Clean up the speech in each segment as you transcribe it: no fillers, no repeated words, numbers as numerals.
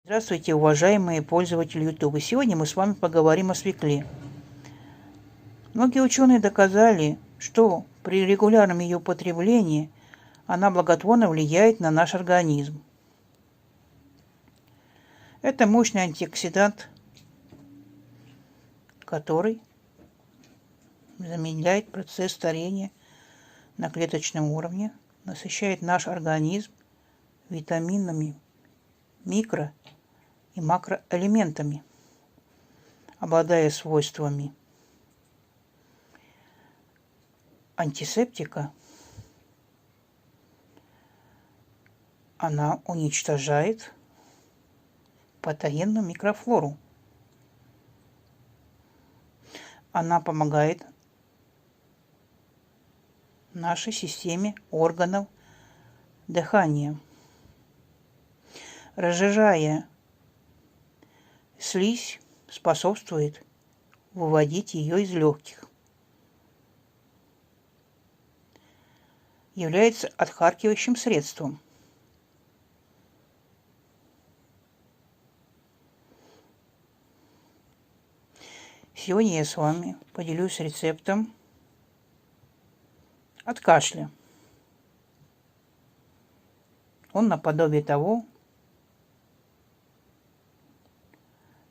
Здравствуйте, уважаемые пользователи YouTube. Сегодня мы с вами поговорим о свекле. Многие ученые доказали, что при регулярном ее потреблении она благотворно влияет на наш организм. Это мощный антиоксидант, который замедляет процесс старения на клеточном уровне, насыщает наш организм витаминами, микро- и макроэлементами, обладая свойствами антисептика. Она уничтожает патогенную микрофлору. Она помогает нашей системе органов дыхания, разжижая слизь, способствует выводить ее из легких. Является отхаркивающим средством. Сегодня я с вами поделюсь рецептом от кашля. Он наподобие того,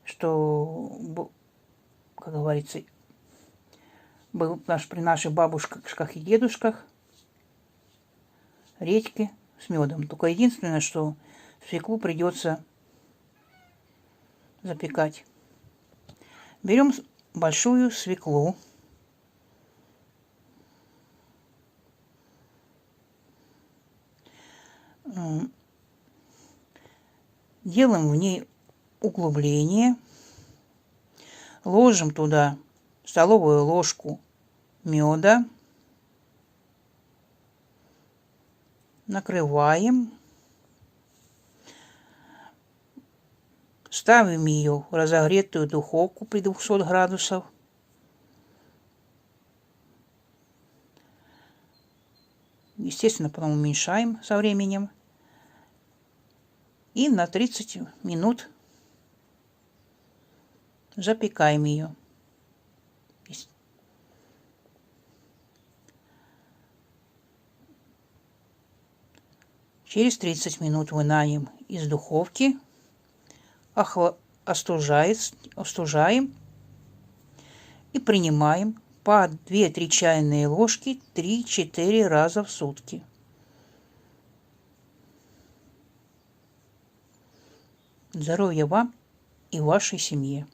что, как говорится, был при наших бабушках и дедушках, редьки с медом. Только единственное, что свеклу придется запекать. Берем большую свеклу. Делаем в ней углубление. Ложим туда столовую ложку меда. Накрываем. Ставим ее в разогретую духовку при 200 градусов. Естественно, потом уменьшаем со временем. И на 30 минут запекаем ее. Через 30 минут вынимаем из духовки, остужаем и принимаем по 2-3 чайные ложки 3-4 раза в сутки. Здоровья вам и вашей семье!